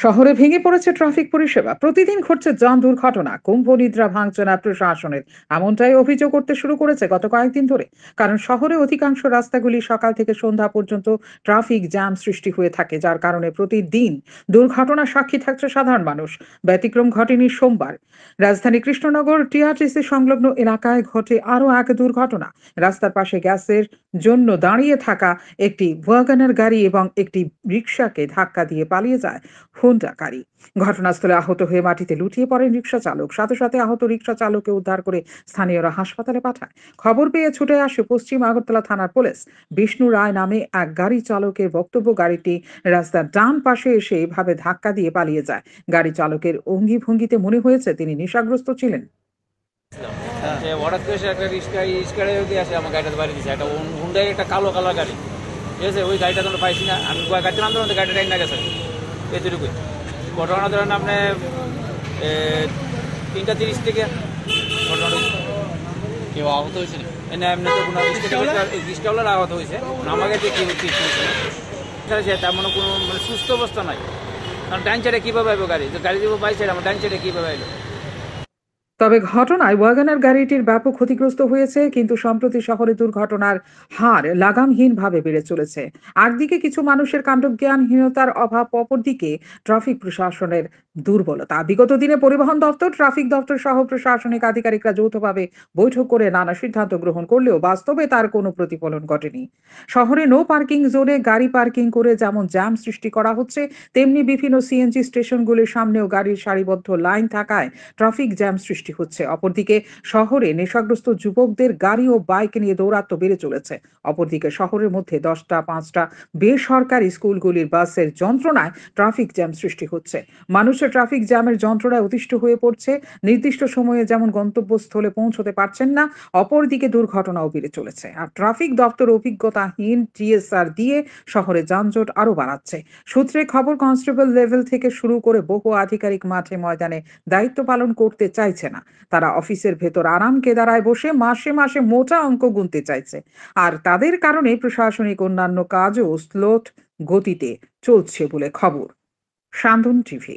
শহরে ভেঙে পড়েছে ট্রাফিক পরিষেবা, প্রতিদিন ঘটছে যান দুর্ঘটনা, কুম্ভ নিদ্রা ভাঙছে না প্রশাসনের। এমনটাই অভিযোগ করতে শুরু করেছে গত কয়েকদিন ধরে। কারণ শহরে অধিকাংশ রাস্তাগুলি সকাল থেকে সন্ধ্যা পর্যন্ত ট্রাফিক জ্যাম সৃষ্টি হয়ে থাকে, যার কারণে প্রতিদিন দুর্ঘটনার সাক্ষী থাকছে সাধারণ মানুষ। ব্যতিক্রম ঘটেনি সোমবার। রাজধানী কৃষ্ণনগর টিআরটিসি সংলগ্ন এলাকায় ঘটে আরও এক দুর্ঘটনা। রাস্তার পাশে গ্যাসের জন্য দাঁড়িয়ে থাকা একটি ওয়াগনার গাড়ি এবং একটি রিকশাকে ধাক্কা দিয়ে পালিয়ে যায় হোন্ডা গাড়ি। ঘটনাস্থলে আহত হয়ে মাটিতে লুটিয়ে পড়েন রিকশা চালক। সাথে সাথে আহত রিকশা চালককে উদ্ধার করে স্থানীয়রা হাসপাতালে পাঠায়। খবর পেয়ে ছুটে আসে পশ্চিম আগরতলা থানার পুলিশ। বিষ্ণু রায় নামে এক গাড়ি চালকের বক্তব্য, গাড়িটি রাস্তার ডান পাশে এসে এভাবে ধাক্কা দিয়ে পালিয়ে যায়। গাড়ি চালকের অঙ্গি ভঙ্গিতে মনে হয়েছে তিনি নেশাগ্রস্ত ছিলেন। যে হঠাৎ করে সে একটা রিস্কারে দিয়ে আসে আমার গাড়িটা বাড়ি দিচ্ছে, একটা হুন্ডাই একটা কালো কালার গাড়ি। ঠিক আছে, ওই গাড়িটা তো পাইছি না, আমি গাড়িটা নামতে নামতে গাড়িটা না গেছে এতটুকুই। ঘটনা ধরেন আপনি 3:30 থেকে ঘটনা কেউ আহত হয়েছে না? এমনি তো কোনো রিস্কাওয়ালার আহত হয়েছে, আমাকে দিয়ে কি হচ্ছে তেমন কোনো মানে সুস্থ অবস্থা নাই। কারণ ডাইন সাইডে কীভাবে আইব গাড়ি, তো গাড়ি দিব বাই সাইড, আমার ডাইন সাইডে কীভাবে আইলো। তবে ঘটনায় ওয়াগনার গাড়িটির ব্যাপক ক্ষতিগ্রস্ত হয়েছে, কিন্তু সম্প্রতি শহরে দুর্ঘটনার হার লাগামহীনভাবে বেড়ে চলেছে। একদিকে কিছু মানুষের কাণ্ডজ্ঞানহীনতার অভাব, অপরদিকে ট্রাফিক প্রশাসনের দুর্বলতা। বিগত দিনে পরিবহন দপ্তর, ট্রাফিক দপ্তর সহ প্রশাসনিক আধিকারিকরা যৌথভাবে বৈঠক করে নানা সিদ্ধান্ত গ্রহণ করলেও বাস্তবে তার কোনো প্রতিফলন ঘটেনি। শহরে নো পার্কিং জোনে গাড়ি পার্কিং করে যেমন জ্যাম সৃষ্টি করা হচ্ছে, তেমনি বিভিন্ন সিএনজি স্টেশনগুলির সামনেও গাড়ির সারিবদ্ধ লাইন থাকায় ট্রাফিক জ্যাম সৃষ্টি হচ্ছে। অপরদিকে শহরে নেশাগ্রস্ত যুবকদের গাড়ি ও বাইক নিয়ে দৌরাত্ম্য বেড়ে চলেছে। অপরদিকে শহরের মধ্যে 10টা 5টা বেসরকারি স্কুলগুলির বাসের যন্ত্রণায় ট্রাফিক জ্যাম সৃষ্টি হচ্ছে। মানুষের ট্রাফিক জ্যামের যন্ত্রণায় অতিষ্ঠ হয়ে পড়ছে। নির্দিষ্ট সময়ে যেমন গন্তব্যস্থলে পৌঁছতে পারছেন না, অপরদিকে দুর্ঘটনাও বেড়ে চলেছে। আর ট্রাফিক দপ্তর অভিজ্ঞতাহীন টিএসআর দিয়ে শহরে যানজট আরো বাড়াচ্ছে। সূত্রে খবর, কনস্টেবল লেভেল থেকে শুরু করে বহু আধিকারিক মাঠে ময়দানে দায়িত্ব পালন করতে চাইছে না। তারা অফিসের ভেতর আরাম কেদারায় বসে মাসে মাসে মোটা অঙ্ক গুনতে চাইছে। আর তাদের কারণে প্রশাসনিক অন্যান্য কাজও স্লোট গতিতে চলছে বলে খবর। সান্ধ্য টিভি।